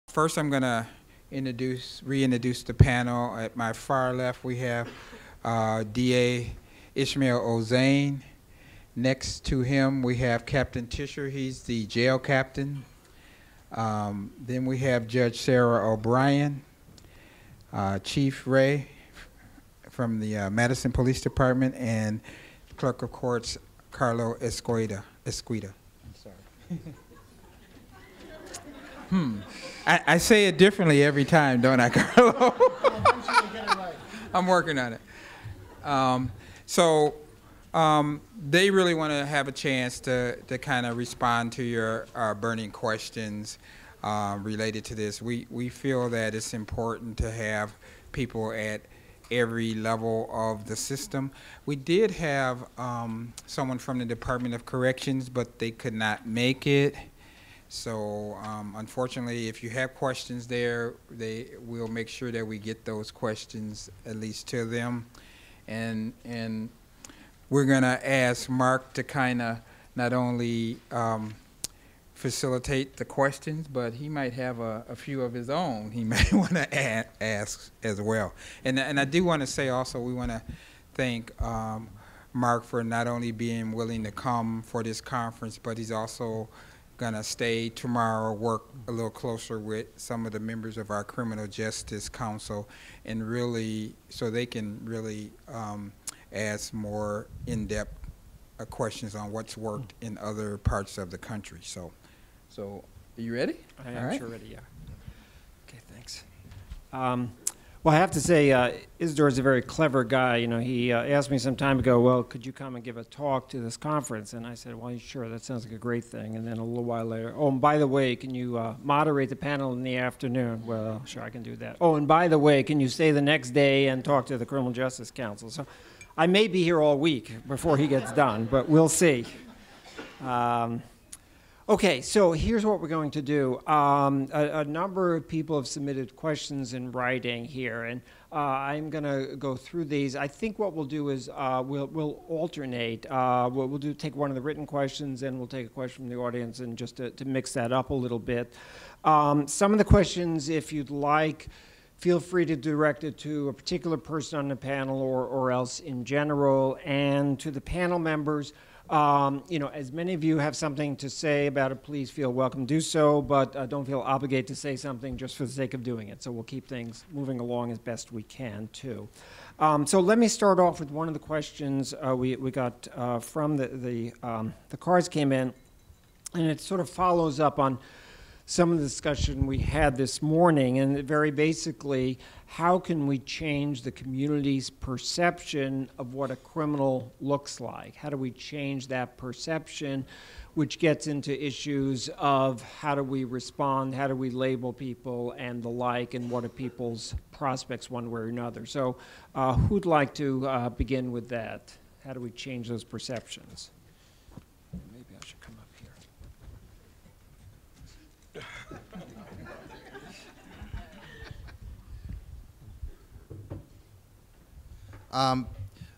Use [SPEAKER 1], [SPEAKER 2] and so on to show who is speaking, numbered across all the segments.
[SPEAKER 1] First, I'm going to reintroduce the panel. At my far left, we have DA Ishmael Ozane. Next to him, we have Captain Tisher. He's the jail captain. Then we have Judge Sarah O'Brien, Chief Ray from the Madison Police Department, and Clerk of Courts Carlo Esquita. I'm sorry. I say it differently every time, don't I, Carlo? I'm working on it. They really want to have a chance to kind of respond to your burning questions related to this. We feel that it's important to have people at every level of the system. We did have someone from the Department of Corrections, but they could not make it. So unfortunately, if you have questions there, we'll make sure that we get those questions at least to them. And we're going to ask Mark to kind of not only facilitate the questions, but he might have a few of his own he may want to ask as well. And I do want to say also, we want to thank Mark for not only being willing to come for this conference, but he's also going to stay tomorrow, work a little closer with some of the members of our Criminal Justice Council, and really, so they can really ask more in-depth questions on what's worked in other parts of the country. So are you ready?
[SPEAKER 2] I am sure ready, yeah. Okay, thanks. Well, I have to say, Isidore's a very clever guy. You know, he asked me some time ago, well, could you come and give a talk to this conference? And I said, well, sure, that sounds like a great thing. And then a little while later, oh, and by the way, can you moderate the panel in the afternoon? Well, sure, I can do that. Oh, and by the way, can you stay the next day and talk to the Criminal Justice Council? So I may be here all week before he gets done, but we'll see. Okay, so here's what we're going to do. A number of people have submitted questions in writing here, and I'm going to go through these. I think what we'll do is we'll alternate. We'll take one of the written questions, and we'll take a question from the audience, and just to mix that up a little bit. Some of the questions, if you'd like, feel free to direct it to a particular person on the panel or else in general. And to the panel members, you know, as many of you have something to say about it, please feel welcome to do so, but don't feel obligated to say something just for the sake of doing it. So we'll keep things moving along as best we can, too. So let me start off with one of the questions we got from the cards came in, and it sort of follows up on some of the discussion we had this morning, and very basically, how can we change the community's perception of what a criminal looks like? How do we change that perception, which gets into issues of how do we respond, how do we label people, and the like, and what are people's prospects one way or another? So who'd like to begin with that? How do we change those perceptions? Maybe I should come up here.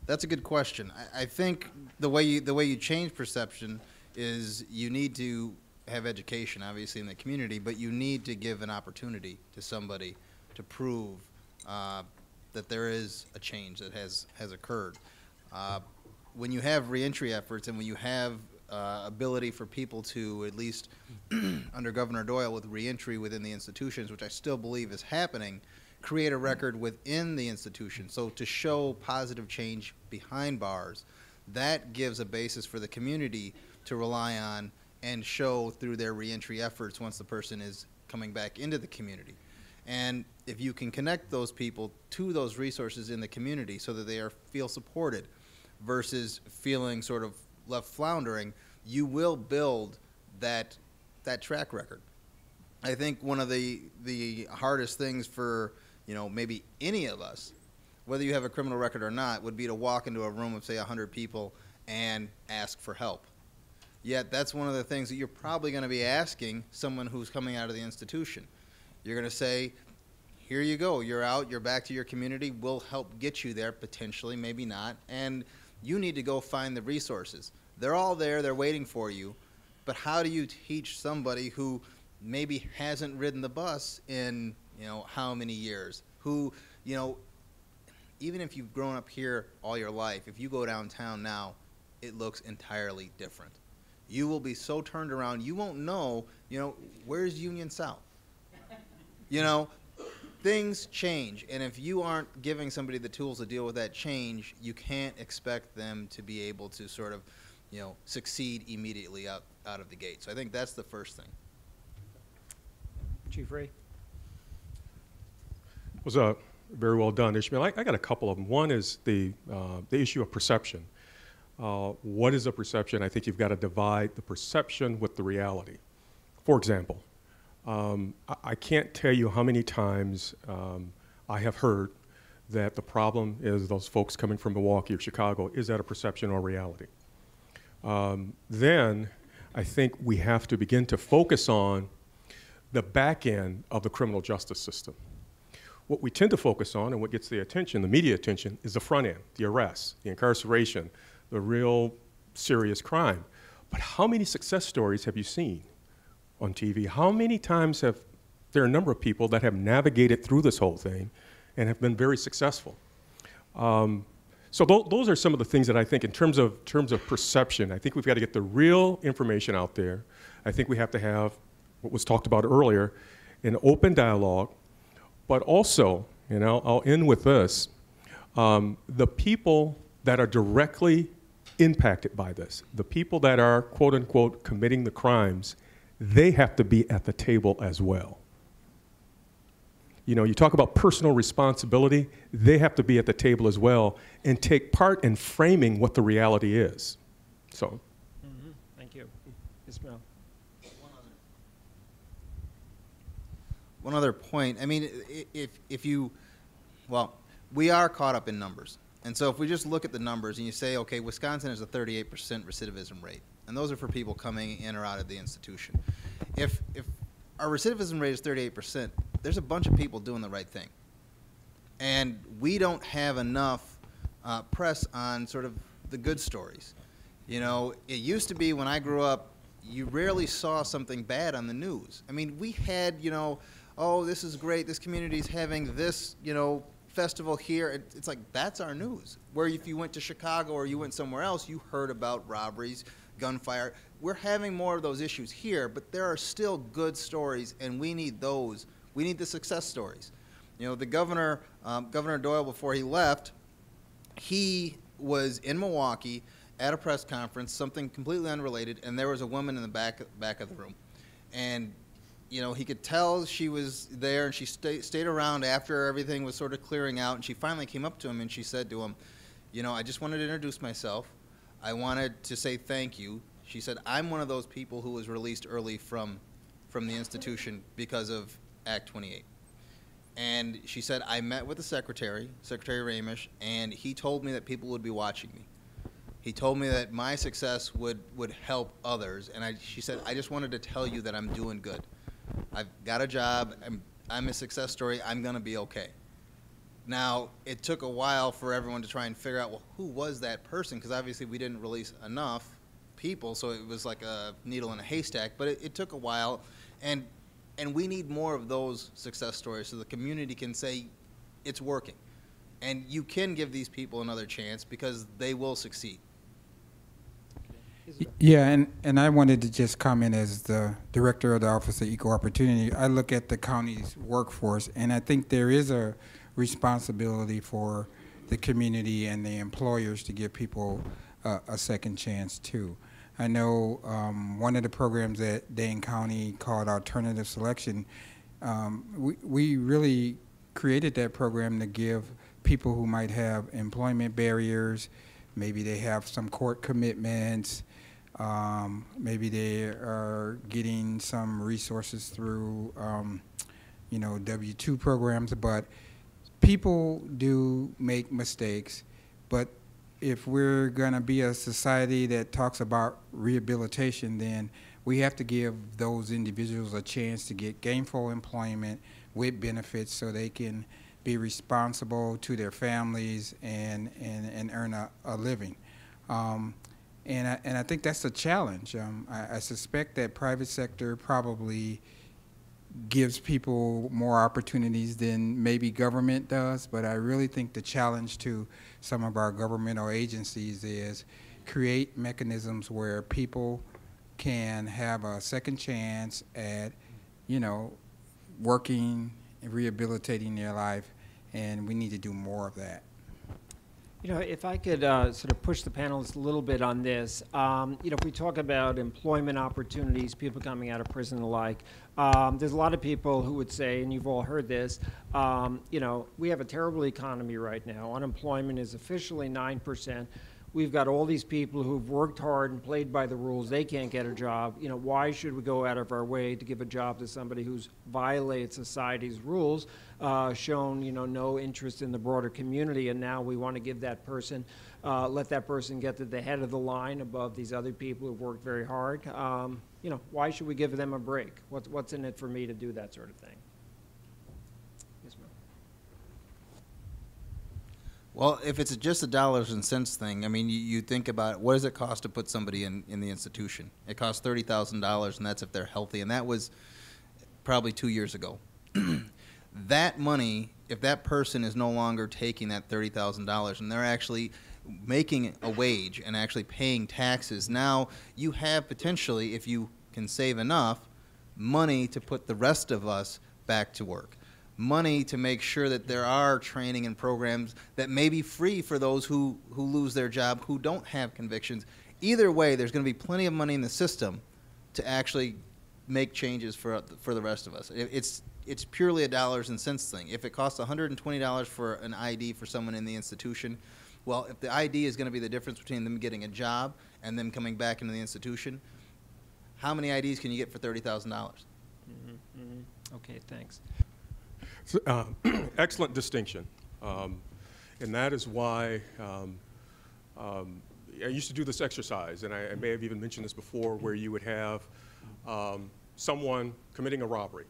[SPEAKER 3] That's a good question. I think the way you change perception is you need to have education, obviously, in the community, but you need to give an opportunity to somebody to prove that there is a change that has occurred. When you have reentry efforts and when you have ability for people to, at least under Governor Doyle with reentry within the institutions, which I still believe is happening, create a record within the institution. So to show positive change behind bars, that gives a basis for the community to rely on and show through their reentry efforts once the person is coming back into the community. And if you can connect those people to those resources in the community so that they feel supported versus feeling sort of left floundering, you will build that track record. I think one of the hardest things for, you know, maybe any of us, whether you have a criminal record or not, would be to walk into a room of, say, 100 people and ask for help. Yet that's one of the things that you're probably going to be asking someone who's coming out of the institution. You're going to say, here you go, you're out, you're back to your community, we'll help get you there, potentially, maybe not, and you need to go find the resources. They're all there, they're waiting for you, but how do you teach somebody who maybe hasn't ridden the bus in, how many years, who, even if you've grown up here all your life, if you go downtown now, it looks entirely different. You will be so turned around, you won't know, where's Union South? Things change, and if you aren't giving somebody the tools to deal with that change, you can't expect them to be able to sort of, succeed immediately out of the gate. So I think that's the first thing.
[SPEAKER 2] Chief Ray.
[SPEAKER 4] Was very well done, Ishmael. I got a couple of them. One is the issue of perception. What is a perception? I think you've got to divide the perception with the reality. For example, I can't tell you how many times I have heard that the problem is those folks coming from Milwaukee or Chicago. Is that a perception or reality? Then I think we have to begin to focus on the back end of the criminal justice system. What we tend to focus on and what gets the attention, the media attention, is the front end, the arrests, the incarceration, the real serious crime. But how many success stories have you seen on TV? How many times have there are a number of people that have navigated through this whole thing and have been very successful? So those are some of the things that I think in terms of perception, I think we've got to get the real information out there. I think we have to have what was talked about earlier, an open dialogue, but also, I'll end with this, the people that are directly impacted by this, the people that are, quote unquote, committing the crimes, they have to be at the table as well. You talk about personal responsibility, they have to be at the table as well and take part in framing what the reality is. So.
[SPEAKER 2] Mm-hmm. Thank you. Ismail.
[SPEAKER 3] One other point. I mean, we are caught up in numbers. And so if we just look at the numbers and you say, okay, Wisconsin has a 38% recidivism rate, and those are for people coming in or out of the institution. If our recidivism rate is 38%, there's a bunch of people doing the right thing. And we don't have enough press on sort of the good stories. It used to be when I grew up, you rarely saw something bad on the news. I mean, we had, oh, this is great, this community's having this, festival here. It's like, that's our news. Where if you went to Chicago or you went somewhere else, you heard about robberies, gunfire. We're having more of those issues here, but there are still good stories, and we need those. We need the success stories. The governor, Governor Doyle, before he left, he was in Milwaukee at a press conference, something completely unrelated, and there was a woman in the back of the room. And he could tell she was there, and she stayed around after everything was sort of clearing out, and she finally came up to him, and she said to him, I just wanted to introduce myself. I wanted to say thank you. She said, I'm one of those people who was released early from the institution because of Act 28. And she said, I met with the Secretary Ramish, and he told me that people would be watching me. He told me that my success would help others, and she said, I just wanted to tell you that I'm doing good. I've got a job, I'm a success story, I'm going to be okay. Now, it took a while for everyone to try and figure out, well, who was that person? Because obviously we didn't release enough people, so it was like a needle in a haystack, but it took a while, and we need more of those success stories so the community can say it's working. And you can give these people another chance because they will succeed.
[SPEAKER 1] Yeah, and I wanted to just comment as the director of the Office of Equal Opportunity. I look at the county's workforce, and I think there is a responsibility for the community and the employers to give people a second chance too. I know one of the programs at Dane County called Alternative Selection, we really created that program to give people who might have employment barriers, maybe they have some court commitments, maybe they are getting some resources through W-2 programs, but people do make mistakes. But if we're going to be a society that talks about rehabilitation, then we have to give those individuals a chance to get gainful employment with benefits so they can be responsible to their families and earn a living. And I think that's a challenge. I suspect that private sector probably gives people more opportunities than maybe government does, but I really think the challenge to some of our governmental agencies is create mechanisms where people can have a second chance at, working and rehabilitating their life, and we need to do more of that.
[SPEAKER 2] If I could sort of push the panelists a little bit on this, if we talk about employment opportunities, people coming out of prison and the like, there's a lot of people who would say, and you've all heard this, we have a terrible economy right now. Unemployment is officially 9%. We've got all these people who've worked hard and played by the rules. They can't get a job. Why should we go out of our way to give a job to somebody who's violated society's rules, shown, no interest in the broader community, and now we want to give that person, let that person get to the head of the line above these other people who've worked very hard? Why should we give them a break? What's in it for me to do that sort of thing? Yes, ma'am.
[SPEAKER 3] Well, if it's just a dollars and cents thing, I mean, you think about what does it cost to put somebody in the institution? It costs $30,000, and that's if they're healthy, and that was probably 2 years ago. That money, if that person is no longer taking that $30,000 and they're actually making a wage and actually paying taxes, now you have potentially, if you can save enough, money to put the rest of us back to work. Money to make sure that there are training and programs that may be free for those who lose their job, who don't have convictions. Either way, there's going to be plenty of money in the system to actually make changes for the rest of us. It's purely a dollars and cents thing. If it costs $120 for an ID for someone in the institution, well, if the ID is going to be the difference between them getting a job and them coming back into the institution, how many IDs can you get for $30,000?
[SPEAKER 2] Okay, thanks.
[SPEAKER 4] Excellent distinction, and that is why I used to do this exercise, and I may have even mentioned this before, where you would have someone committing a robbery,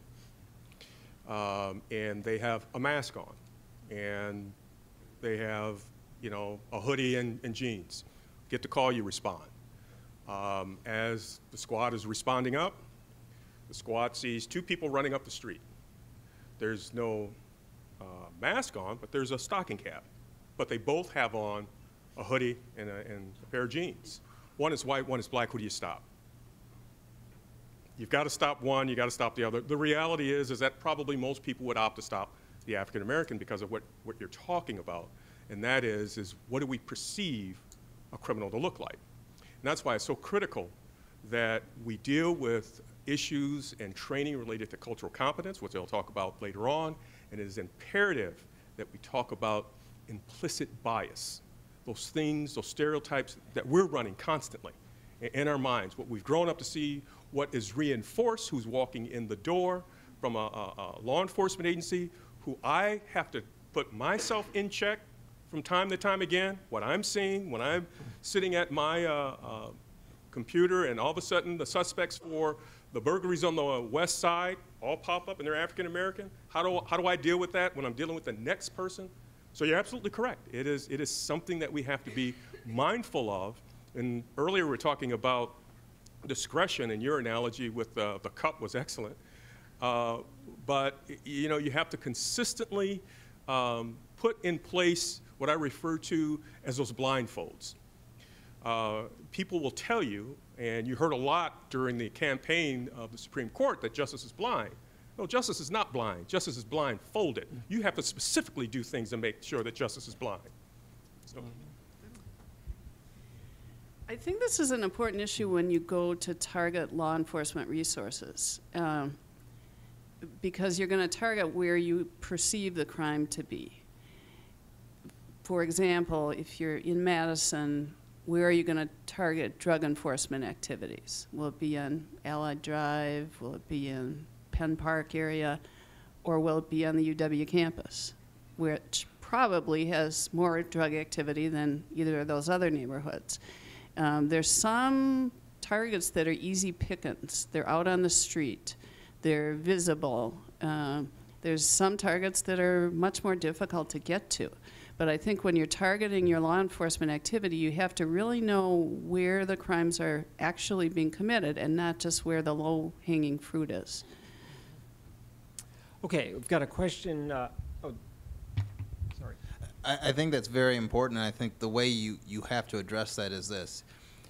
[SPEAKER 4] and they have a mask on, and they have a hoodie and jeans. Get the call, you respond. As the squad is responding up, the squad sees two people running up the street. There's no mask on, but there's a stocking cap. But they both have on a hoodie and a pair of jeans. One is white, one is black. Who do you stop? You've got to stop one, you got to stop the other. The reality is that probably most people would opt to stop the African American because of what you're talking about, and that is what do we perceive a criminal to look like? And that's why it's so critical that we deal with issues and training related to cultural competence, which they'll talk about later on, and it is imperative that we talk about implicit bias, those things, those stereotypes that we're running constantly in our minds, what we've grown up to see, what is reinforced, who's walking in the door from a law enforcement agency, who I have to put myself in check from time to time again, what I'm seeing when I'm sitting at my computer and all of a sudden the suspects for the burglaries on the west side all pop up and they're African American. How do I deal with that when I'm dealing with the next person? So you're absolutely correct. It is something that we have to be mindful of. And earlier we were talking about discretion, and your analogy with the cup was excellent. But you have to consistently put in place what I refer to as those blindfolds. People will tell you, and you heard a lot during the campaign of the Supreme Court, that justice is blind. No, justice is not blind. Justice is blindfolded. You have to specifically do things to make sure that justice is blind. So.
[SPEAKER 5] I think this is an important issue when you go to target law enforcement resources, because you're going to target where you perceive the crime to be. For example, if you're in Madison, where are you going to target drug enforcement activities? Will it be on Allied Drive? Will it be in Penn Park area? Or will it be on the UW campus, which probably has more drug activity than either of those other neighborhoods? There's some targets that are easy pickings. They're out on the street. They're visible. There's some targets that are much more difficult to get to. But I think when you're targeting your law enforcement activity, you have to really know where the crimes are actually being committed and not just where the low-hanging fruit is.
[SPEAKER 2] Okay, we've got a question. Oh, sorry.
[SPEAKER 3] I think that's very important, and I think the way you have to address that is this.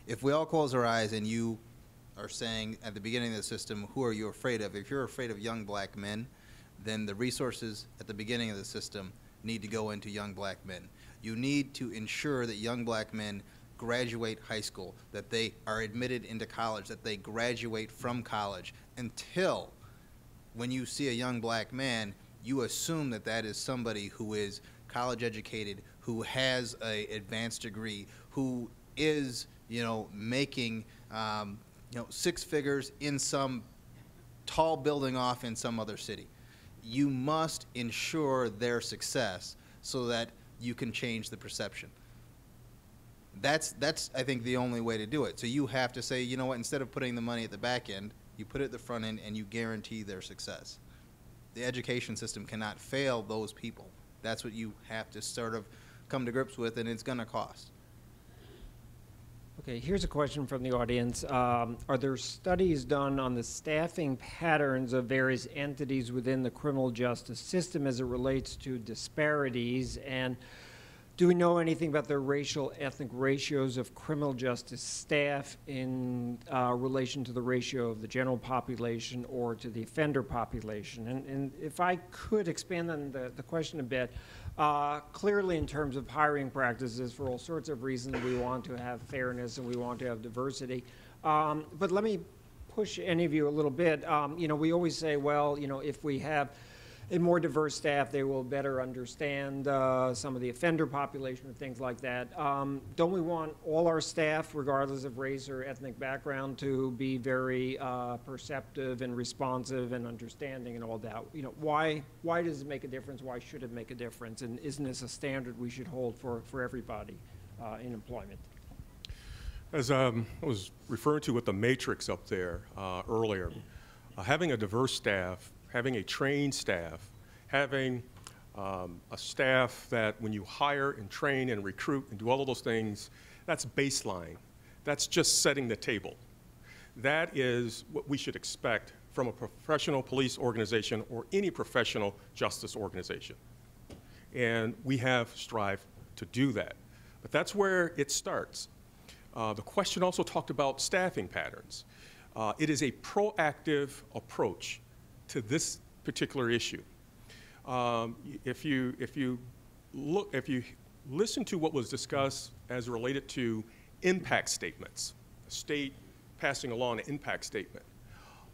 [SPEAKER 3] If we all close our eyes and you are saying at the beginning of the system, who are you afraid of? If you're afraid of young black men, then the resources at the beginning of the system need to go into young black men. You need to ensure that young black men graduate high school, that they are admitted into college, that they graduate from college, until when you see a young black man, you assume that that is somebody who is college educated, who has an advanced degree, who is, making, 6 figures in some tall building off in some other city. You must ensure their success so that you can change the perception. That's I think the only way to do it. So you have to say, you know what, instead of putting the money at the back end, you put it at the front end and you guarantee their success. The education system cannot fail those people. That's what you have to sort of come to grips with, and it's going to cost.
[SPEAKER 2] Okay, here's a question from the audience. Are there studies done on the staffing patterns of various entities within the criminal justice system as it relates to disparities? And do we know anything about the racial ethnic ratios of criminal justice staff in relation to the ratio of the general population or to the offender population? And if I could expand on the question a bit, clearly in terms of hiring practices, for all sorts of reasons, we want to have fairness and we want to have diversity. But let me push any of you a little bit. We always say, well, if we have a more diverse staff, they will better understand some of the offender population and things like that. Don't we want all our staff, regardless of race or ethnic background, to be very perceptive and responsive and understanding and all that? Why does it make a difference? Why should it make a difference? And isn't this a standard we should hold for everybody in employment?
[SPEAKER 4] As I was referring to with the matrix up there earlier, having a diverse staff, having a trained staff, having a staff that when you hire and train and recruit and do all of those things, that's baseline. That's just setting the table. That is what we should expect from a professional police organization or any professional justice organization. And we have strived to do that. But that's where it starts. The question also talked about staffing patterns. It is a proactive approach to this particular issue. If you listen to what was discussed as related to impact statements, a state passing a law on an impact statement,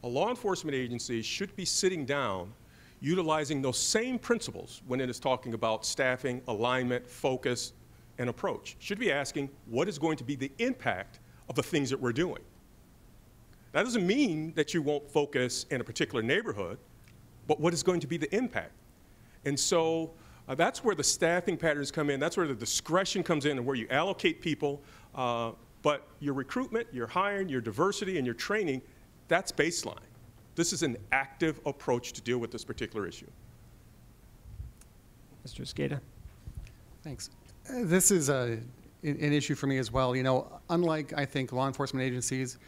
[SPEAKER 4] a law enforcement agency should be sitting down utilizing those same principles when it is talking about staffing, alignment, focus, and approach. Should be asking, what is going to be the impact of the things that we're doing? That doesn't mean that you won't focus in a particular neighborhood, but what is going to be the impact? And so that's where the staffing patterns come in. That's where the discretion comes in and where you allocate people. But your recruitment, your hiring, your diversity, and your training, that's baseline. This is an active approach to deal with this particular issue.
[SPEAKER 2] Mr. Skata.
[SPEAKER 6] Thanks. This is an issue for me as well. Unlike, I think, law enforcement agencies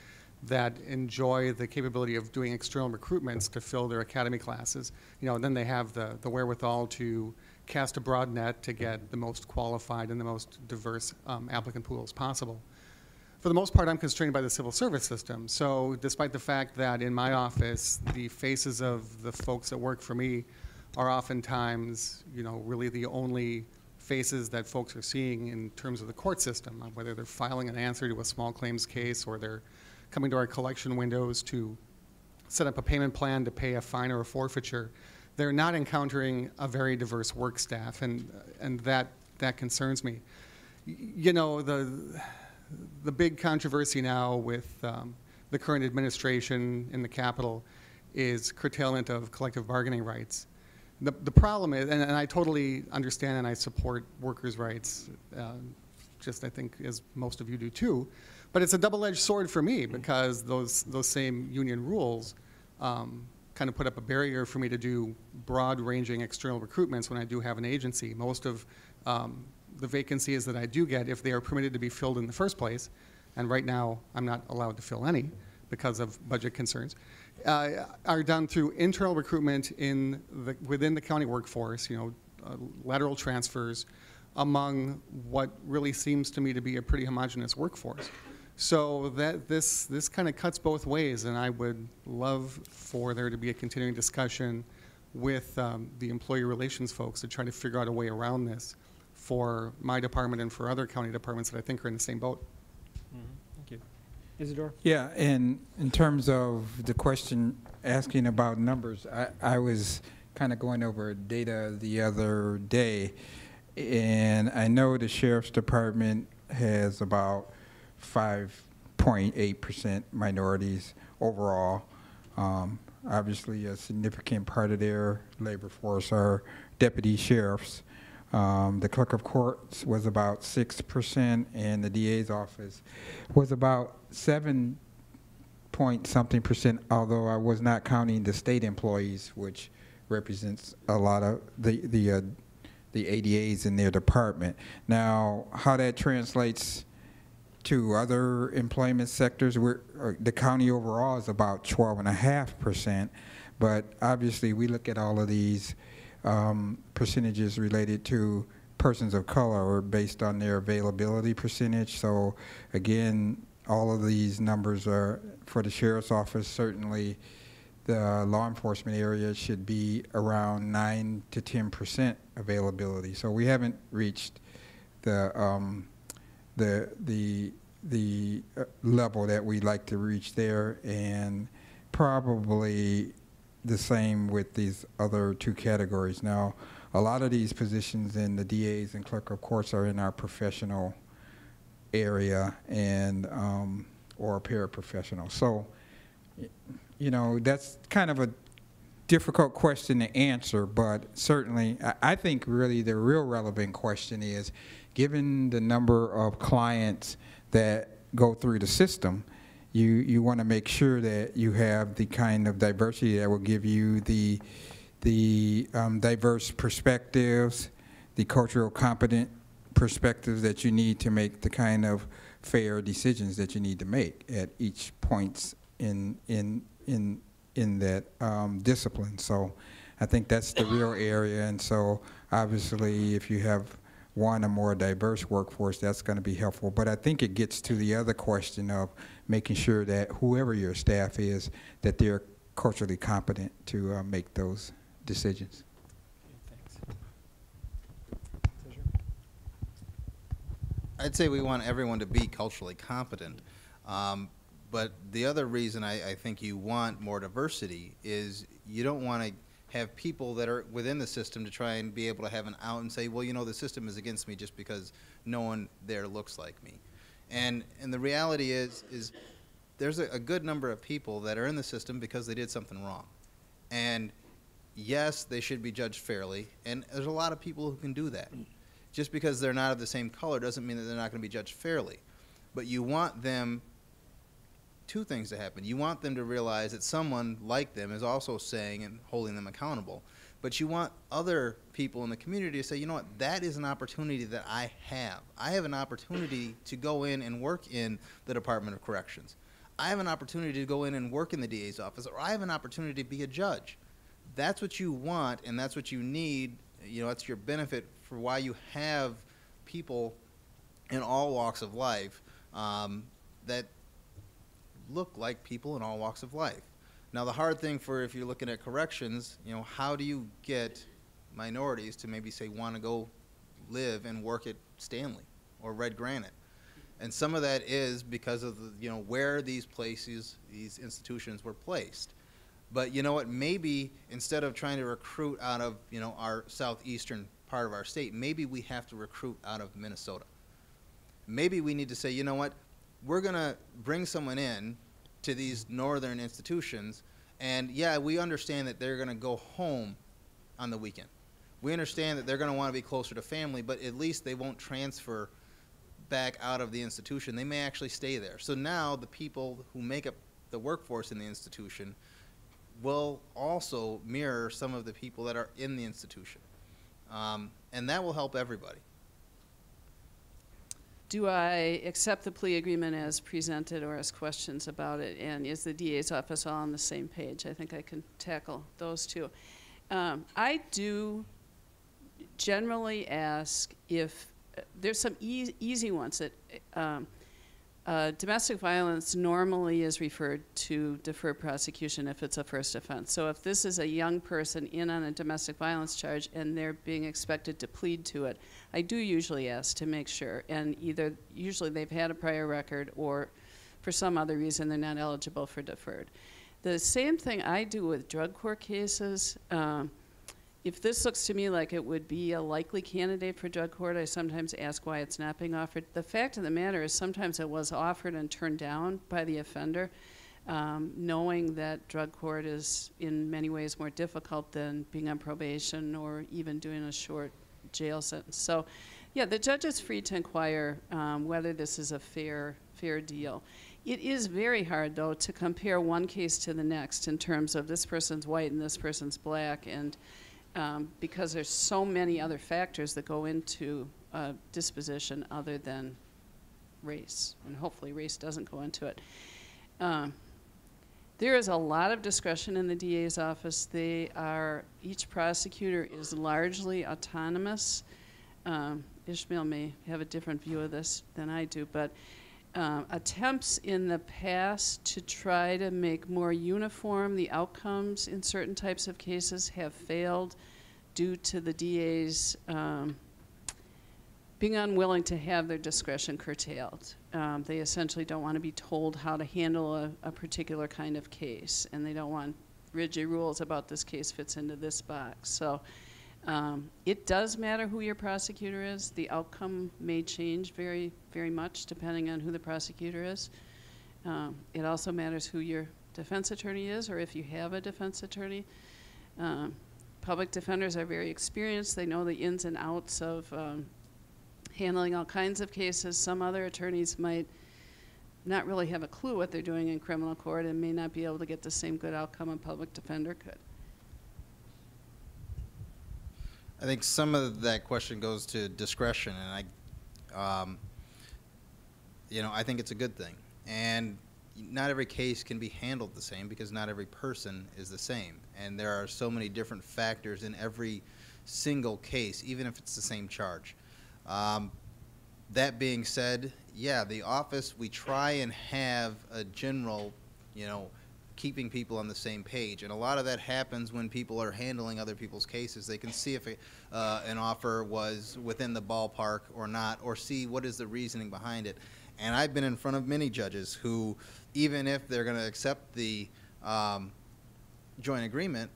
[SPEAKER 6] that enjoy the capability of doing external recruitments to fill their academy classes, then they have the wherewithal to cast a broad net to get the most qualified and the most diverse applicant pools possible. For the most part, I'm constrained by the civil service system. So despite the fact that in my office, the faces of the folks that work for me are oftentimes, really the only faces that folks are seeing in terms of the court system, whether they're filing an answer to a small claims case or they're coming to our collection windows to set up a payment plan to pay a fine or a forfeiture, they're not encountering a very diverse work staff, and that concerns me. The big controversy now with the current administration in the Capitol is curtailment of collective bargaining rights. The problem is, and I totally understand and I support workers' rights, just I think as most of you do too, but it's a double-edged sword for me because those same union rules kind of put up a barrier for me to do broad-ranging external recruitments when I do have an agency. Most of the vacancies that I do get, if they are permitted to be filled in the first place, and right now I'm not allowed to fill any because of budget concerns, are done through internal recruitment within the county workforce, lateral transfers among what really seems to me to be a pretty homogeneous workforce. So that this kind of cuts both ways, and I would love for there to be a continuing discussion with the employee relations folks to try to figure out a way around this for my department and for other county departments that I think are in the same boat.
[SPEAKER 2] Thank you. Isidore?
[SPEAKER 1] Yeah, and in terms of the question asking about numbers, I was kind of going over data the other day, and I know the Sheriff's Department has about 5.8% minorities overall. Obviously, a significant part of their labor force are deputy sheriffs. The clerk of courts was about 6%, and the DA's office was about 7-point-something%, although I was not counting the state employees, which represents a lot of the ADAs in their department. Now, how that translates to other employment sectors, the county overall is about 12.5%, but obviously we look at all of these percentages related to persons of color or based on their availability percentage. So again, all of these numbers are for the sheriff's office. Certainly the law enforcement area should be around 9 to 10% availability. So we haven't reached the level that we'd like to reach there, and probably the same with these other two categories. Now, a lot of these positions in the DAs and clerk of courts are in our professional area and or paraprofessional. So, that's kind of a difficult question to answer, but certainly I think really the real relevant question is, given the number of clients that go through the system, you want to make sure that you have the kind of diversity that will give you the diverse perspectives, the cultural competent perspectives that you need to make the kind of fair decisions that you need to make at each point in that discipline. So I think that's the real area, and so obviously if you have a more diverse workforce, that's going to be helpful. But I think it gets to the other question of making sure that whoever your staff is, that they're culturally competent to make those decisions.
[SPEAKER 3] I'd say we want everyone to be culturally competent. But the other reason I think you want more diversity is you don't want to have people that are within the system to try and be able to have an out and say, well, the system is against me just because no one there looks like me. And the reality is there's a good number of people that are in the system because they did something wrong. And yes, they should be judged fairly, and there's a lot of people who can do that. Just because they're not of the same color doesn't mean that they're not going to be judged fairly. But you want two things to happen. You want them to realize that someone like them is also saying and holding them accountable. But you want other people in the community to say, you know what, that is an opportunity that I have. I have an opportunity to go in and work in the Department of Corrections. I have an opportunity to go in and work in the DA's office, or I have an opportunity to be a judge. That's what you want, and that's what you need. That's your benefit for why you have people in all walks of life that look like people in all walks of life. Now, the hard thing if you're looking at corrections, how do you get minorities to maybe say want to go live and work at Stanley or Red Granite? And some of that is because of where these places, these institutions were placed. But you know what? Maybe instead of trying to recruit out of our southeastern part of our state, maybe we have to recruit out of Minnesota. Maybe we need to say, you know what? We're going to bring someone in to these northern institutions, and yeah, we understand that they're going to go home on the weekend. We understand that they're going to want to be closer to family, but at least they won't transfer back out of the institution. They may actually stay there. So now the people who make up the workforce in the institution will also mirror some of the people that are in the institution. And that will help everybody.
[SPEAKER 5] do I accept the plea agreement as presented or as questions about it? And is the DA's office all on the same page? I think I can tackle those two. I do generally ask if there's some easy ones that domestic violence normally is referred to deferred prosecution if it's a first offense. So if this is a young person in on a domestic violence charge and they're being expected to plead to it, I do usually ask to make sure, and usually they've had a prior record or for some other reason they're not eligible for deferred. The same thing I do with drug court cases. If this looks to me like it would be a likely candidate for drug court, I sometimes ask why it's not being offered. The fact of the matter is sometimes it was offered and turned down by the offender, knowing that drug court is in many ways more difficult than being on probation or even doing a short jail sentence. So, yeah, the judge is free to inquire whether this is a fair deal. It is very hard, though, to compare one case to the next in terms of this person's white and this person's black, and because there's so many other factors that go into disposition other than race, and hopefully race doesn't go into it. There is a lot of discretion in the DA's office. Each prosecutor is largely autonomous. Ishmael may have a different view of this than I do, but attempts in the past to try to make more uniform the outcomes in certain types of cases have failed due to the DA's being unwilling to have their discretion curtailed. They essentially don't want to be told how to handle a particular kind of case, and they don't want rigid rules about this case fits into this box. So it does matter who your prosecutor is. The outcome may change very, very much depending on who the prosecutor is. It also matters who your defense attorney is, or if you have a defense attorney. Public defenders are very experienced. They know the ins and outs of handling all kinds of cases. Some other attorneys might not really have a clue what they're doing in criminal court and may not be able to get the same good outcome a public defender could.
[SPEAKER 3] I think some of that question goes to discretion, and I think it's a good thing. And not every case can be handled the same because not every person is the same, and there are so many different factors in every single case, even if it's the same charge. That being said, yeah, the office, we try and have a general, keeping people on the same page. And a lot of that happens when people are handling other people's cases. They can see if an offer was within the ballpark or not, or see what is the reasoning behind it. And I've been in front of many judges who, even if they're going to accept the joint agreement,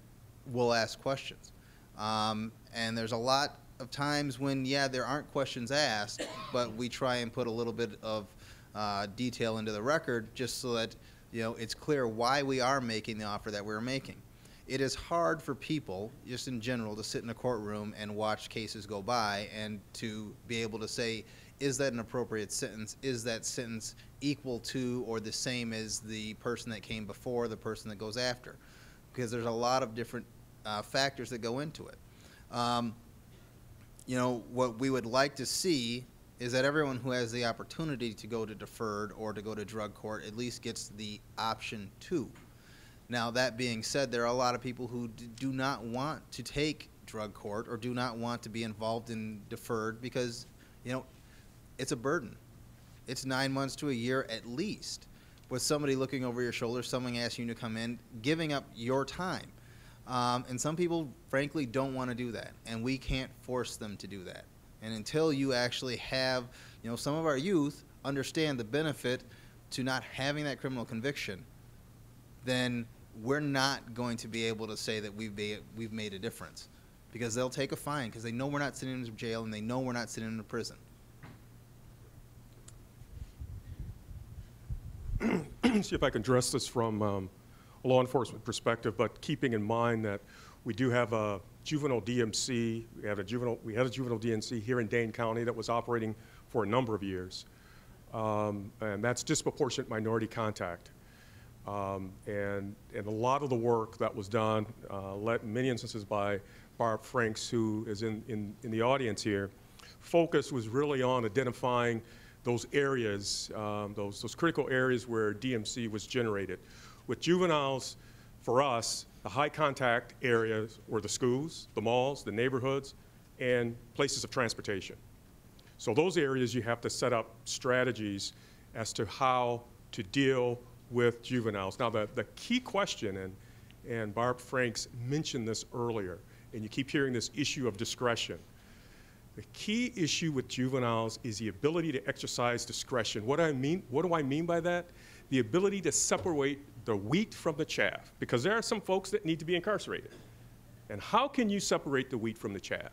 [SPEAKER 3] will ask questions. And there's a lot of times when, yeah, there aren't questions asked, but we try and put a little bit of detail into the record just so that it's clear why we are making the offer that we're making. It is hard for people, just in general, to sit in a courtroom and watch cases go by and to be able to say, is that an appropriate sentence? Is that sentence equal to or the same as the person that came before, the person that goes after? Because there's a lot of different factors that go into it. What we would like to see is that everyone who has the opportunity to go to deferred or to go to drug court at least gets the option to. Now, that being said, there are a lot of people who do not want to take drug court or do not want to be involved in deferred because, it's a burden. It's 9 months to a year at least with somebody looking over your shoulder, someone asking you to come in, giving up your time. And some people, frankly, don't want to do that, and we can't force them to do that. And until you actually have, some of our youth understand the benefit to not having that criminal conviction, then we're not going to be able to say that we've made a difference, because they'll take a fine because they know we're not sitting in jail and they know we're not sitting in a prison.
[SPEAKER 4] See if I can address this from a law enforcement perspective, but keeping in mind that we do have a juvenile DMC. We had a juvenile DMC here in Dane County that was operating for a number of years, and that's disproportionate minority contact. And a lot of the work that was done, led in many instances by Barb Franks, who is in the audience here, focus was really on identifying those areas, those critical areas where DMC was generated. With juveniles, for us, the high contact areas were the schools, the malls, the neighborhoods, and places of transportation. So those areas you have to set up strategies as to how to deal with juveniles. Now the key question, and Barb Franks mentioned this earlier, and you keep hearing this issue of discretion. The key issue with juveniles is the ability to exercise discretion. What do I mean by that? The ability to separate the wheat from the chaff, because there are some folks that need to be incarcerated. And how can you separate the wheat from the chaff?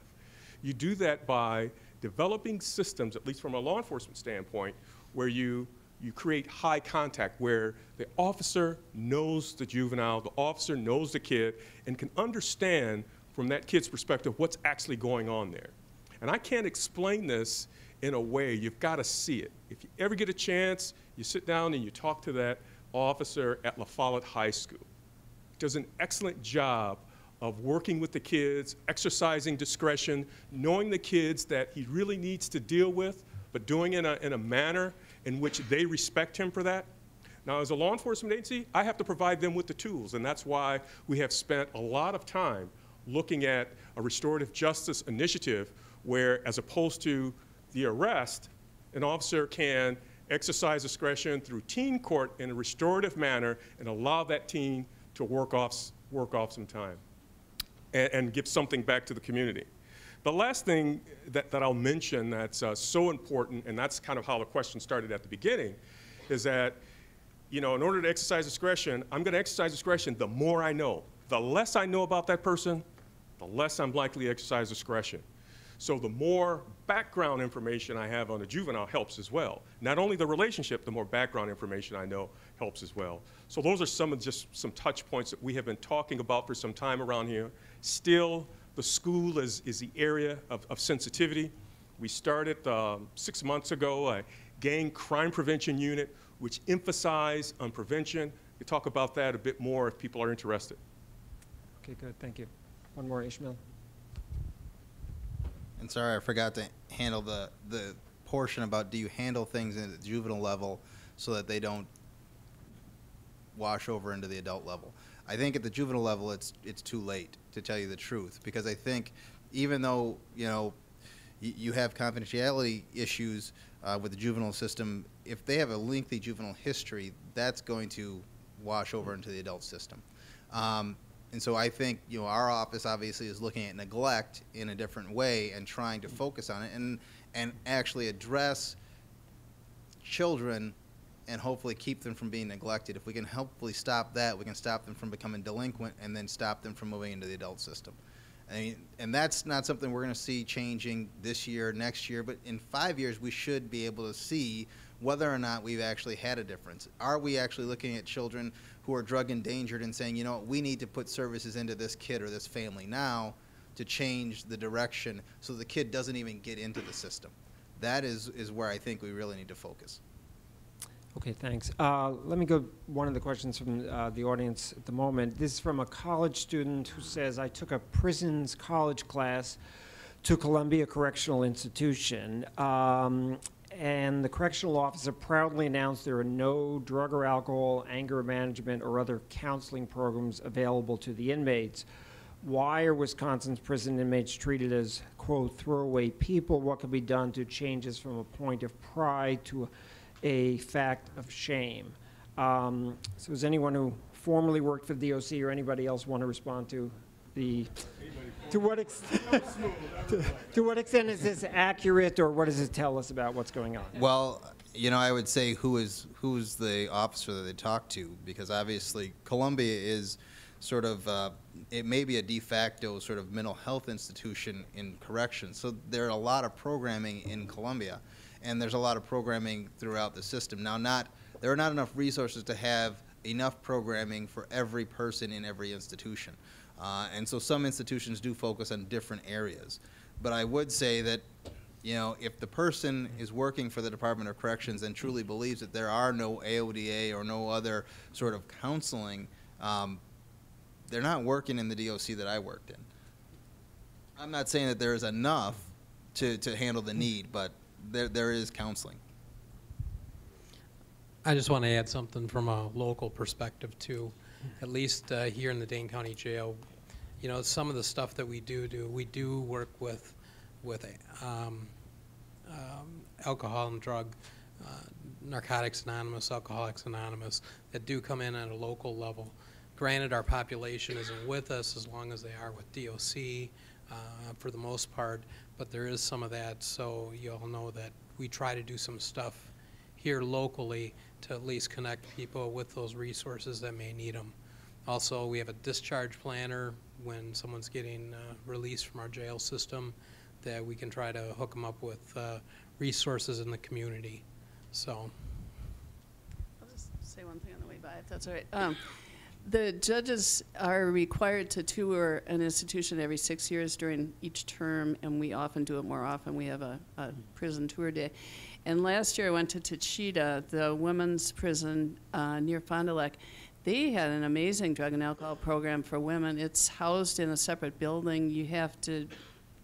[SPEAKER 4] You do that by developing systems, at least from a law enforcement standpoint, where you create high contact, where the officer knows the juvenile, the officer knows the kid, and can understand from that kid's perspective what's actually going on there. And I can't explain this in a way. You've got to see it. If you ever get a chance, you sit down and you talk to that officer at La Follette High School. He does an excellent job of working with the kids, exercising discretion, knowing the kids that he really needs to deal with, but doing it in a manner in which they respect him for that. Now, as a law enforcement agency, I have to provide them with the tools, and that's why we have spent a lot of time looking at a restorative justice initiative where, as opposed to the arrest, an officer can exercise discretion through teen court in a restorative manner and allow that teen to work off some time and give something back to the community. The last thing that I'll mention that's so important, and that's kind of how the question started at the beginning, is that, in order to exercise discretion, I'm going to exercise discretion the more I know. The less I know about that person, the less I'm likely to exercise discretion. So the more background information I have on a juvenile helps as well. Not only the relationship, the more background information I know helps as well. So those are some touch points that we have been talking about for some time around here. Still, the school is the area of sensitivity. We started 6 months ago a gang crime prevention unit, which emphasized on prevention. We talk about that a bit more if people are interested.
[SPEAKER 2] Okay, good, thank you. One more, Ishmael.
[SPEAKER 3] And sorry, I forgot to handle the portion about do you handle things at the juvenile level so that they don't wash over into the adult level. I think at the juvenile level it's too late, to tell you the truth, because I think even though you have confidentiality issues with the juvenile system, if they have a lengthy juvenile history, that's going to wash over into the adult system. And so I think our office obviously is looking at neglect in a different way and trying to focus on it and actually address children and hopefully keep them from being neglected. If we can hopefully stop that, we can stop them from becoming delinquent and then stop them from moving into the adult system. And that's not something we're going to see changing this year, next year, but in 5 years we should be able to see whether or not we've actually had a difference. Are we actually looking at children who are drug endangered and saying, we need to put services into this kid or this family now to change the direction so the kid doesn't even get into the system? That is where I think we really need to focus.
[SPEAKER 2] Okay, thanks. Let me go one of the questions from the audience at the moment. This is from a college student who says, I took a prisons college class to Columbia Correctional Institution, and the correctional officer proudly announced there are no drug or alcohol, anger management, or other counseling programs available to the inmates. Why are Wisconsin's prison inmates treated as, quote, throwaway people? What can be done to change this from a point of pride to a fact of shame? So does anyone who formerly worked for the DOC or anybody else want to respond to the, to what extent is this accurate, or what does it tell us about what's going on?
[SPEAKER 3] Well, I would say who's the officer that they talk to, because obviously Columbia is sort of, it may be a de facto sort of mental health institution in corrections. So there are a lot of programming in Columbia, and there's a lot of programming throughout the system. Now, there are not enough resources to have enough programming for every person in every institution. And so some institutions do focus on different areas. But I would say that, if the person is working for the Department of Corrections and truly believes that there are no AODA or no other sort of counseling, they're not working in the DOC that I worked in. I'm not saying that there is enough to handle the need, but there is counseling.
[SPEAKER 7] I just want to add something from a local perspective too. At least here in the Dane County Jail, you know, some of the stuff that we do work with alcohol and drug, Narcotics Anonymous, Alcoholics Anonymous, that do come in at a local level. Granted, our population isn't with us as long as they are with DOC for the most part, but there is some of that, so you all know that we try to do some stuff here locally to at least connect people with those resources that may need them. Also, we have a discharge planner when someone's getting released from our jail system, that we can try to hook them up with resources in the community. So,
[SPEAKER 5] I'll just say one thing on the way by, if that's all right. The judges are required to tour an institution every 6 years during each term, and we often do it more often. We have a prison tour day. And last year I went to Tachita, the women's prison near Fond du Lac. They had an amazing drug and alcohol program for women. It's housed in a separate building. You have to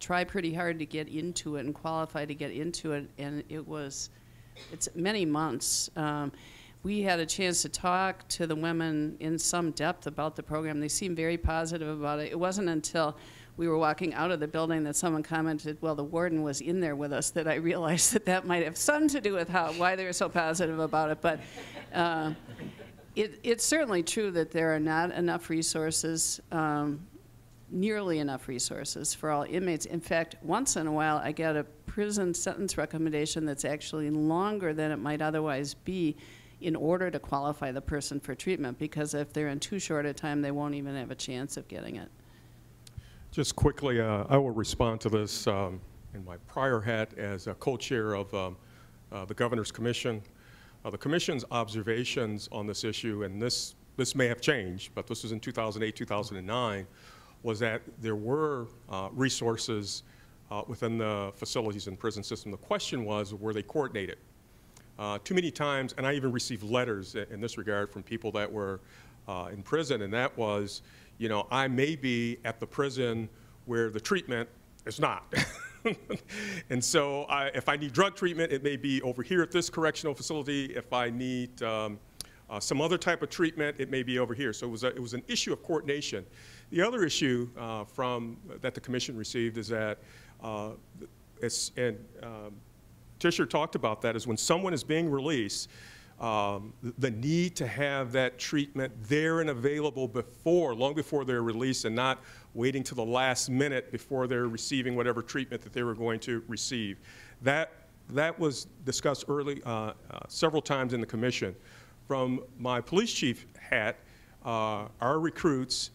[SPEAKER 5] try pretty hard to get into it and qualify to get into it, and it's many months. We had a chance to talk to the women in some depth about the program. They seemed very positive about it. It wasn't until we were walking out of the building that someone commented, well, the warden was in there with us, that I realized that that might have something to do with why they were so positive about it. But it's certainly true that there are not enough resources, nearly enough resources for all inmates. In fact, once in a while I get a prison sentence recommendation that's actually longer than it might otherwise be, in order to qualify the person for treatment, because if they're in too short a time, they won't even have a chance of getting it.
[SPEAKER 4] Just quickly, I will respond to this in my prior hat as a co-chair of the Governor's Commission. The Commission's observations on this issue, and this may have changed, but this was in 2008, 2009, was that there were resources within the facilities and prison system. The question was, were they coordinated? Too many times, and I even received letters in this regard from people that were in prison, and that was, you know, I may be at the prison where the treatment is not. And so if I need drug treatment, it may be over here at this correctional facility. If I need some other type of treatment, it may be over here. So it was an issue of coordination. The other issue that the Commission received is that, Tisher talked about that, is when someone is being released, the need to have that treatment there and available long before they're released, and not waiting to the last minute before they're receiving whatever treatment that they were going to receive. That was discussed several times in the Commission. From my police chief hat, our recruits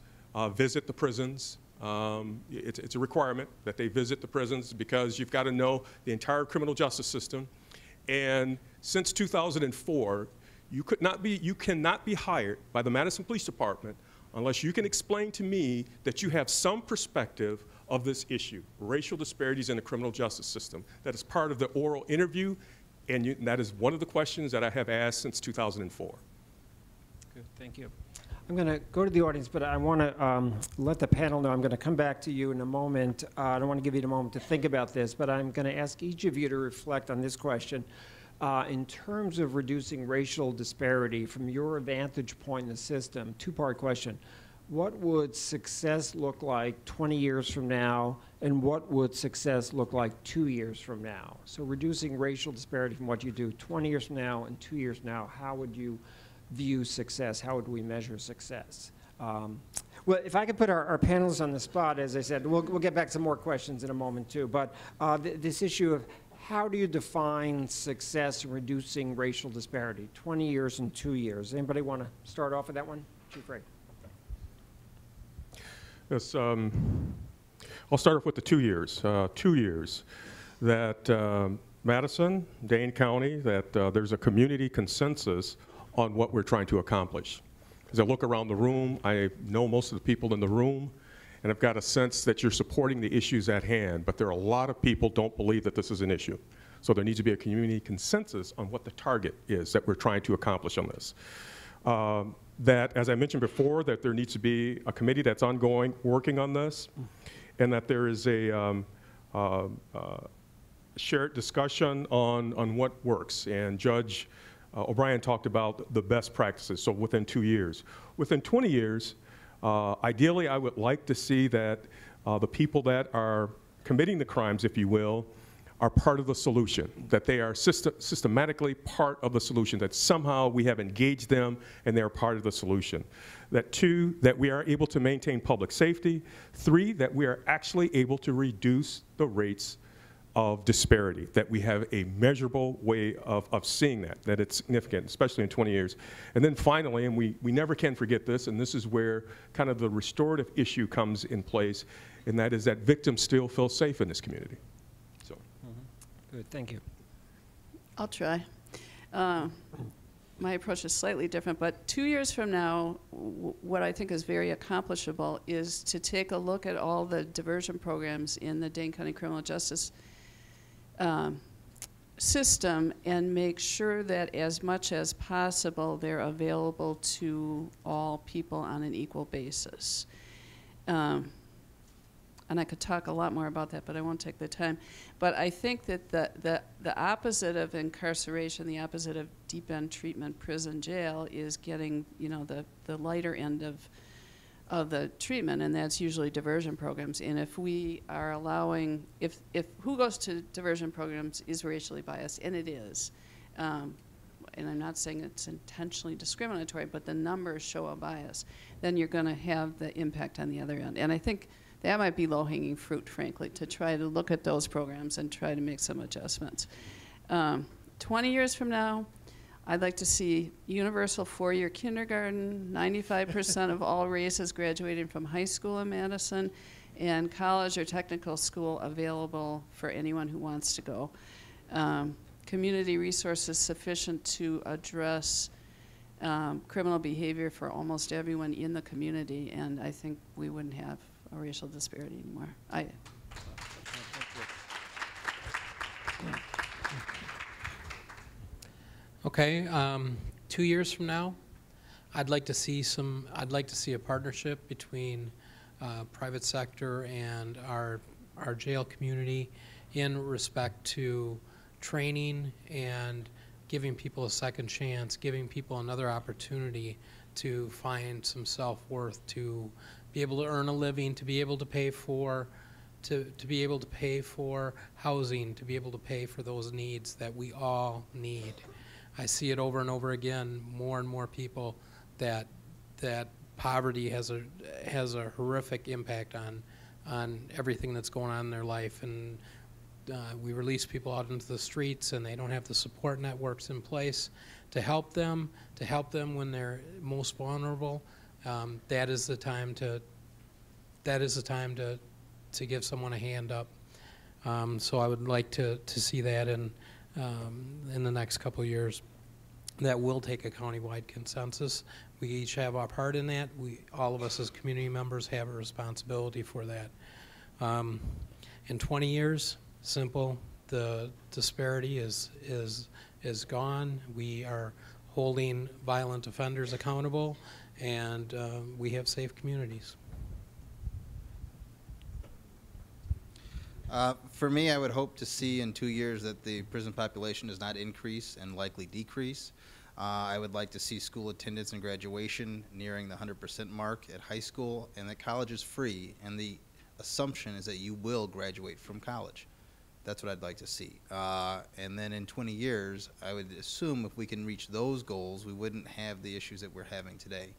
[SPEAKER 4] visit the prisons. It's a requirement that they visit the prisons, because you've got to know the entire criminal justice system. And since 2004, you cannot be hired by the Madison Police Department unless you can explain to me that you have some perspective of this issue, racial disparities in the criminal justice system. That is part of the oral interview, and that is one of the questions that I have asked since 2004.
[SPEAKER 2] Good, thank you. I'm going to go to the audience, but I want to let the panel know I'm going to come back to you in a moment. I don't want to give you a moment to think about this, but I'm going to ask each of you to reflect on this question. In terms of reducing racial disparity, from your vantage point in the system, two-part question. What would success look like 20 years from now, and what would success look like 2 years from now? So reducing racial disparity from what you do 20 years from now and 2 years from now, how would you view success? How would we measure success? Well, if I could put our panelists on the spot, as I said, we'll get back to more questions in a moment too, but this issue of how do you define success in reducing racial disparity, 20 years and 2 years? Anybody want to start off with that one? Chief Ray.
[SPEAKER 4] Yes, I'll start off with the 2 years. 2 years that Madison, Dane County, that there's a community consensus on what we're trying to accomplish. As I look around the room, I know most of the people in the room, and I've got a sense that you're supporting the issues at hand, but there are a lot of people who don't believe that this is an issue. So there needs to be a community consensus on what the target is that we're trying to accomplish on this. That, as I mentioned before, that there needs to be a committee that's ongoing working on this, and that there is a shared discussion on what works. And Judge O'Brien talked about the best practices, so within 2 years. Within 20 years, ideally, I would like to see that the people that are committing the crimes, if you will, are part of the solution, that they are systematically part of the solution, that somehow we have engaged them and they're part of the solution. That 2, that we are able to maintain public safety. 3, that we are actually able to reduce the rates of disparity, that we have a measurable way of seeing that it's significant, especially in 20 years. And then finally, and we never can forget this, and this is where kind of the restorative issue comes in place, and that is that victims still feel safe in this community. So.
[SPEAKER 2] Good, thank you.
[SPEAKER 5] I'll try. My approach is slightly different, but 2 years from now, what I think is very accomplishable is to take a look at all the diversion programs in the Dane County criminal justice system and make sure that as much as possible they're available to all people on an equal basis. And I could talk a lot more about that, but I won't take the time. But I think that the opposite of incarceration, the opposite of deep end treatment, prison, jail, is getting, you know, the lighter end of the treatment, and that's usually diversion programs. And if we are allowing, if who goes to diversion programs is racially biased, and it is, and I'm not saying it's intentionally discriminatory, but the numbers show a bias, then you're going to have the impact on the other end. And I think that might be low-hanging fruit, frankly, to try to look at those programs and try to make some adjustments. 20 years from now, I'd like to see universal 4-year kindergarten, 95% of all races graduating from high school in Madison, and college or technical school available for anyone who wants to go. Community resources sufficient to address criminal behavior for almost everyone in the community, and I think we wouldn't have a racial disparity anymore.
[SPEAKER 7] Okay, 2 years from now, I'd like to see a partnership between private sector and our jail community in respect to training and giving people a second chance, giving people another opportunity to find some self-worth, to be able to earn a living, to be able to pay for housing, to be able to pay for those needs that we all need. I see it over and over again, more and more people, that poverty has a horrific impact on everything that's going on in their life, and we release people out into the streets and they don't have the support networks in place to help them when they're most vulnerable. That is the time to give someone a hand up. So I would like to see that in the next couple of years. That will take a countywide consensus. We each have our part in that. All of us as community members have a responsibility for that. In 20 years, simple, the disparity is gone. We are holding violent offenders accountable, and we have safe communities.
[SPEAKER 3] For me, I would hope to see in 2 years that the prison population does not increase and likely decrease. I would like to see school attendance and graduation nearing the 100% mark at high school, and that college is free, and the assumption is that you will graduate from college. That's what I'd like to see. And then in 20 years, I would assume if we can reach those goals, we wouldn't have the issues that we're having today.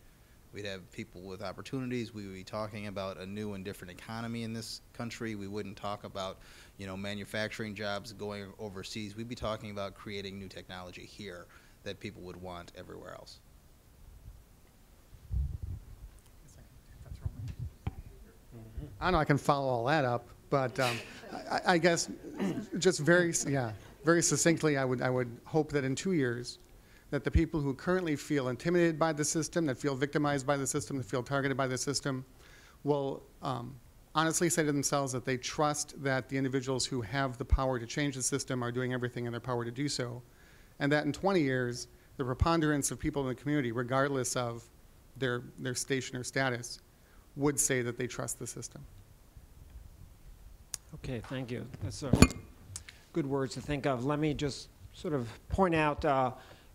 [SPEAKER 3] We'd have people with opportunities. We would be talking about a new and different economy in this country. We wouldn't talk about, you know, manufacturing jobs going overseas. We'd be talking about creating new technology here that people would want everywhere else.
[SPEAKER 6] I know I can follow all that up, but I guess just very succinctly, I would hope that in 2 years, that the people who currently feel intimidated by the system, that feel victimized by the system, that feel targeted by the system, will honestly say to themselves that they trust that the individuals who have the power to change the system are doing everything in their power to do so, and that in 20 years, the preponderance of people in the community, regardless of their station or status, would say that they trust the system.
[SPEAKER 2] Okay, thank you. That's good words to think of. Let me just sort of point out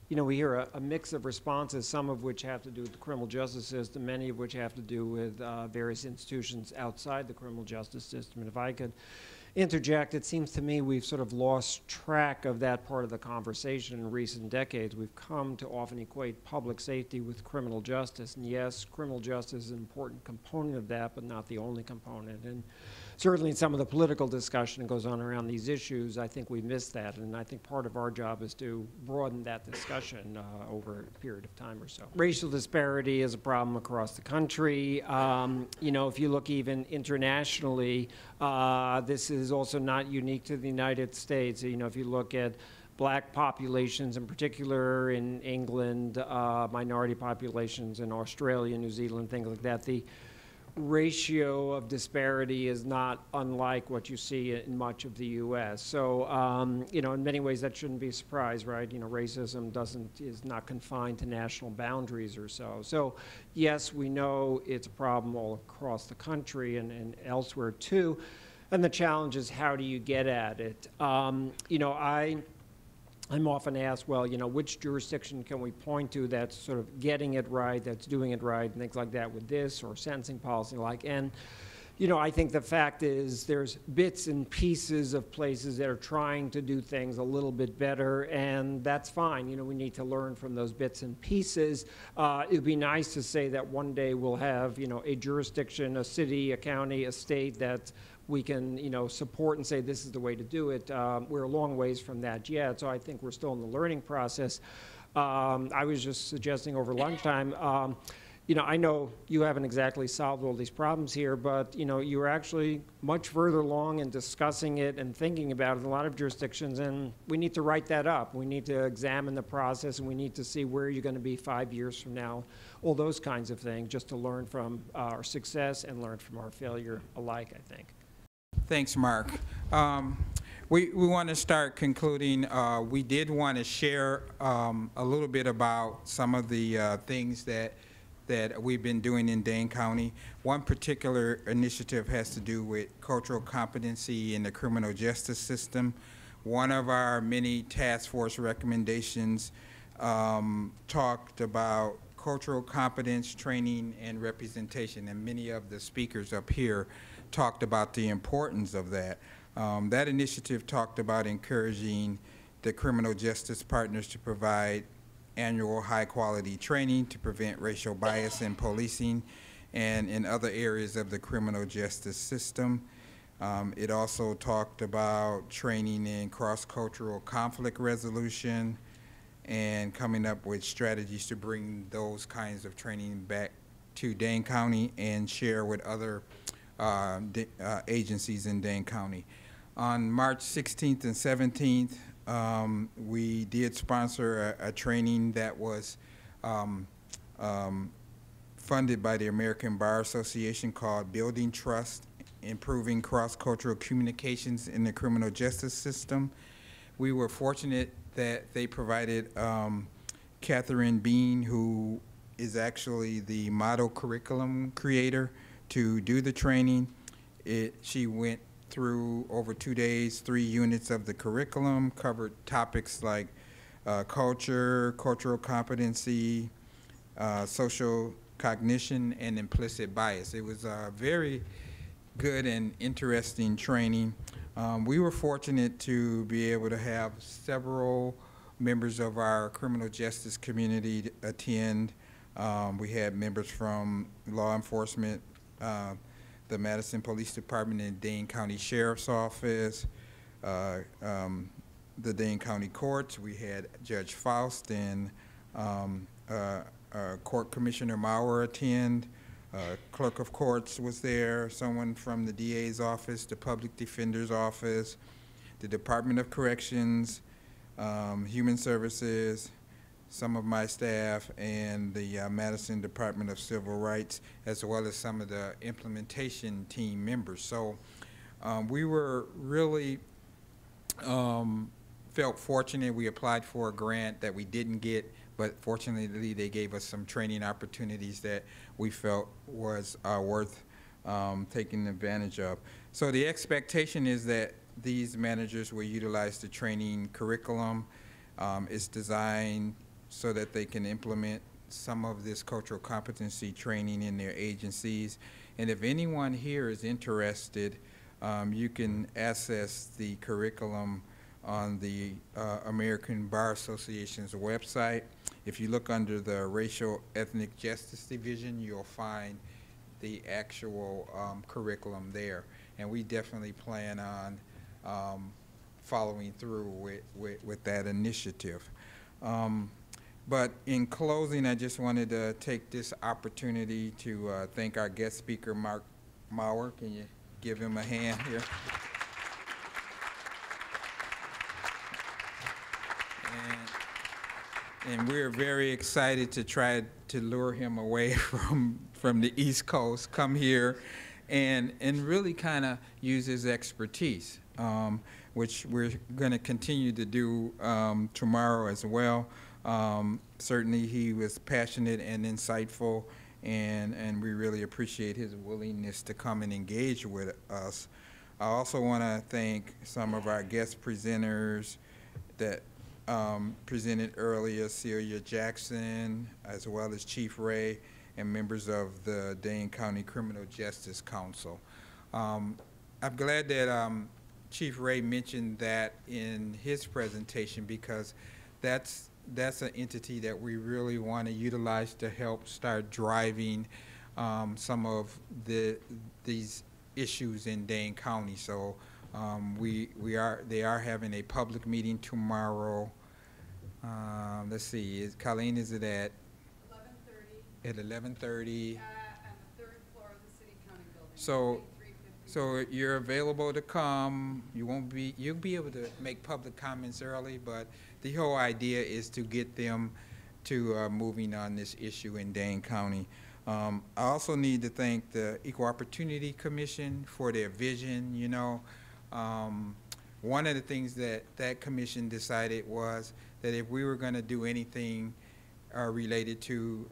[SPEAKER 2] you know, we hear a mix of responses, some of which have to do with the criminal justice system, many of which have to do with various institutions outside the criminal justice system. And if I could interject, it seems to me we've sort of lost track of that part of the conversation in recent decades. We've come to often equate public safety with criminal justice. And yes, criminal justice is an important component of that, but not the only component. And certainly in some of the political discussion that goes on around these issues, I think we missed that. And I think part of our job is to broaden that discussion over a period of time or so. Racial disparity is a problem across the country. You know, if you look even internationally, this is also not unique to the United States. You know, if you look at black populations in particular in England, minority populations in Australia, New Zealand, things like that, the ratio of disparity is not unlike what you see in much of the U.S. So, you know, in many ways that shouldn't be a surprise, right? You know, racism is not confined to national boundaries or so. So, yes, we know it's a problem all across the country and elsewhere too. And the challenge is, how do you get at it? You know, I'm often asked, well, you know, which jurisdiction can we point to that's sort of getting it right, that's doing it right, and things like that with this or sentencing policy like. And, you know, I think the fact is there's bits and pieces of places that are trying to do things a little bit better, and that's fine. You know, we need to learn from those bits and pieces. It would be nice to say that one day we'll have, you know, a jurisdiction, a city, a county, a state that we can, you know, support and say this is the way to do it. We're a long ways from that yet, so I think we're still in the learning process. I was just suggesting over lunchtime, you know, I know you haven't exactly solved all these problems here, but, you know, you're actually much further along in discussing it and thinking about it in a lot of jurisdictions, and we need to write that up. We need to examine the process, and we need to see where you're going to be 5 years from now, all those kinds of things, just to learn from our success and learn from our failure alike, I think.
[SPEAKER 1] Thanks, Mark. We want to start concluding. We did want to share a little bit about some of the things that we've been doing in Dane County. One particular initiative has to do with cultural competency in the criminal justice system. One of our many task force recommendations talked about cultural competence, training, and representation, and many of the speakers up here talked about the importance of that. That initiative talked about encouraging the criminal justice partners to provide annual high-quality training to prevent racial bias in policing and in other areas of the criminal justice system. It also talked about training in cross-cultural conflict resolution and coming up with strategies to bring those kinds of training back to Dane County and share with other agencies in Dane County. On March 16th and 17th, we did sponsor a training that was funded by the American Bar Association called Building Trust, Improving Cross-Cultural Communications in the Criminal Justice System. We were fortunate that they provided Catherine Bean, who is actually the model curriculum creator, to do the training. She went through over 2 days, 3 units of the curriculum, covered topics like culture, cultural competency, social cognition, and implicit bias. It was a very good and interesting training. We were fortunate to be able to have several members of our criminal justice community attend. We had members from law enforcement, the Madison Police Department and Dane County Sheriff's Office, the Dane County Courts. We had Judge Faust and Court Commissioner Maurer attend. Clerk of Courts was there, someone from the DA's office, the Public Defender's office, the Department of Corrections, Human Services, some of my staff, and the Madison Department of Civil Rights, as well as some of the implementation team members. So we were really felt fortunate. We applied for a grant that we didn't get, but fortunately they gave us some training opportunities that we felt was worth taking advantage of. So the expectation is that these managers will utilize the training curriculum. It's designed so that they can implement some of this cultural competency training in their agencies. And if anyone here is interested, you can access the curriculum on the American Bar Association's website. If you look under the Racial Ethnic Justice Division, you'll find the actual curriculum there. And we definitely plan on following through with that initiative. But in closing, I just wanted to take this opportunity to thank our guest speaker, Mark Mauer. Can you give him a hand here? And we're very excited to try to lure him away from the East Coast, come here, and really kind of use his expertise, which we're going to continue to do tomorrow as well. Certainly he was passionate and insightful, and we really appreciate his willingness to come and engage with us. I also want to thank some of our guest presenters that presented earlier, Celia Jackson, as well as Chief Ray, and members of the Dane County Criminal Justice Council. I'm glad that Chief Ray mentioned that in his presentation, because that's an entity that we really want to utilize to help start driving some of these issues in Dane County. So they are having a public meeting tomorrow. Let's see, Colleen, is it at 11:30? At 11:30. On the 3rd floor of the City County Building. So you're available to come. You'll be able to make public comments early, but the whole idea is to get them to moving on this issue in Dane County. I also need to thank the Equal Opportunity Commission for their vision. You know, one of the things that commission decided was that if we were going to do anything related to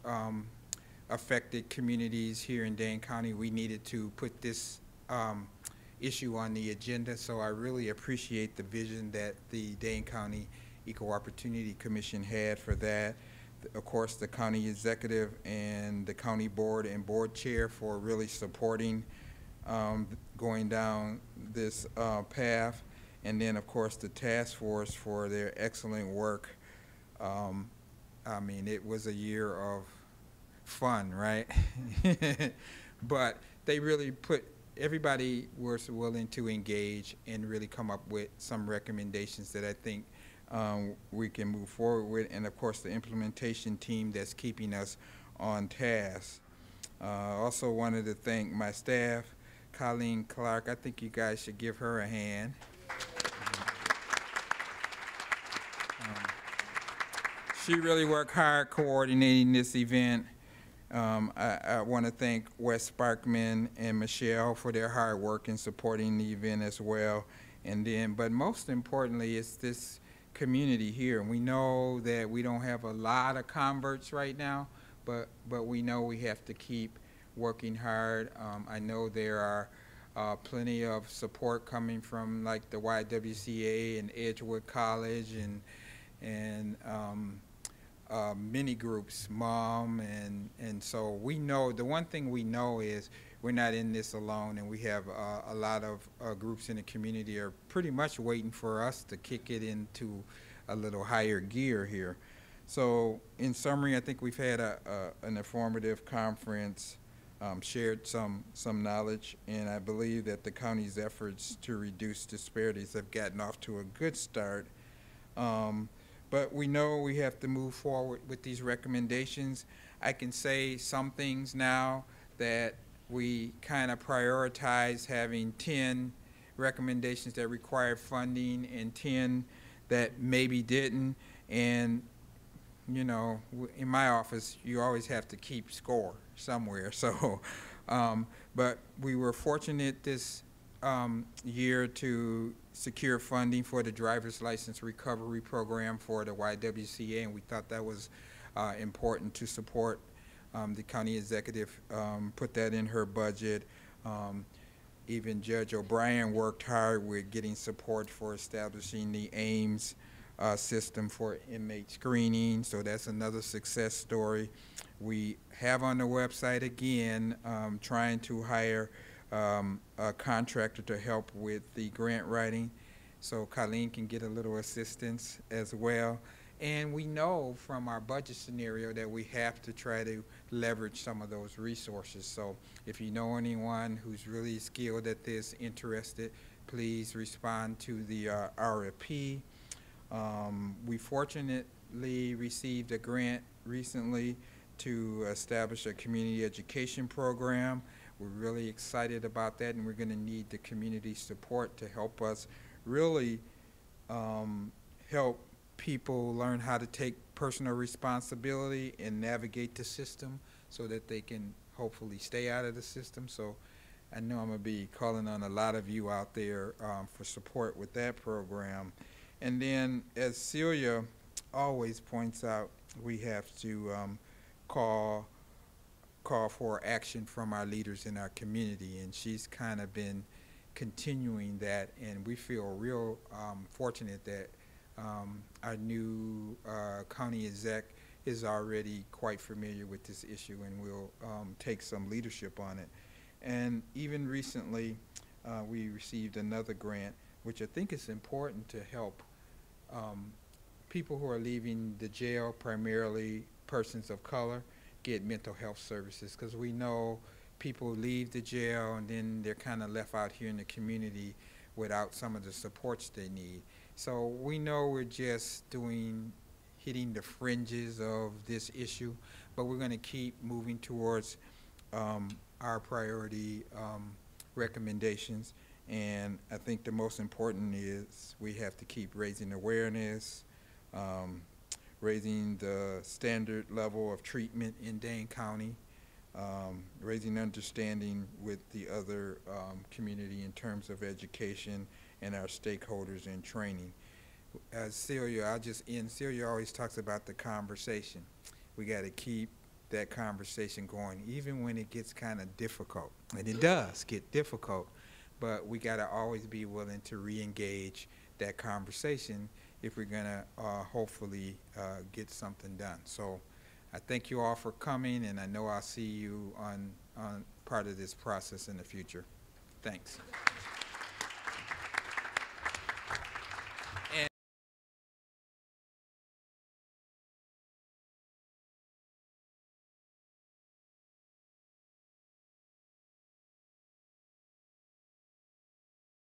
[SPEAKER 1] affected communities here in Dane County, we needed to put this issue on the agenda. So I really appreciate the vision that the Dane County Equal Opportunity Commission had for that. Of course, the county executive and the county board and board chair for really supporting going down this path. And then, of course, the task force for their excellent work. I mean, it was a year of fun, right? But they really everybody was willing to engage and really come up with some recommendations that I think we can move forward with. And, of course, the implementation team that's keeping us on task. I also wanted to thank my staff, Colleen Clark. I think you guys should give her a hand. She really worked hard coordinating this event. I want to thank Wes Sparkman and Michelle for their hard work in supporting the event as well. And then, but most importantly, it's this community here. And we know that we don't have a lot of converts right now, but we know we have to keep working hard. I know there are plenty of support coming from like the YWCA and Edgewood College and many groups, MOM, and so we know, the one thing we know is we're not in this alone, and we have a lot of groups in the community are pretty much waiting for us to kick it into a little higher gear here. So in summary, I think we've had an informative conference, shared some knowledge, and I believe that the county's efforts to reduce disparities have gotten off to a good start. But we know we have to move forward with these recommendations. I can say some things now that we kind of prioritize having 10 recommendations that required funding and 10 that maybe didn't. And, you know, in my office, you always have to keep score somewhere. So, but we were fortunate this year to secure funding for the driver's license recovery program for the YWCA, and we thought that was important to support. The county executive put that in her budget. Even Judge O'Brien worked hard with getting support for establishing the Ames system for inmate screening, so that's another success story. We have on the website again trying to hire a contractor to help with the grant writing, so Colleen can get a little assistance as well. And we know from our budget scenario that we have to try to leverage some of those resources. So if you know anyone who's really skilled at this, interested, please respond to the RFP. We fortunately received a grant recently to establish a community education program. We're really excited about that, and we're going to need the community support to help us really help people learn how to take personal responsibility and navigate the system so that they can hopefully stay out of the system. So I know I'm going to be calling on a lot of you out there for support with that program. And then, as Celia always points out, we have to call for action from our leaders in our community, and she's kind of been continuing that, and we feel real fortunate that our new county exec is already quite familiar with this issue and will take some leadership on it. And even recently, we received another grant, which I think is important to help people who are leaving the jail, primarily persons of color, get mental health services, because we know people leave the jail and then they're kind of left out here in the community without some of the supports they need. So we know we're just hitting the fringes of this issue, but we're going to keep moving towards our priority recommendations. And I think the most important is we have to keep raising awareness, raising the standard level of treatment in Dane County, raising understanding with the other community in terms of education and our stakeholders in training. As Celia, I'll just end. Celia always talks about the conversation. We got to keep that conversation going, even when it gets kind of difficult. And it does get difficult, but we got to always be willing to re-engage that conversation if we're going to hopefully get something done. So I thank you all for coming, and I know I'll see you on part of this process in the future. Thanks.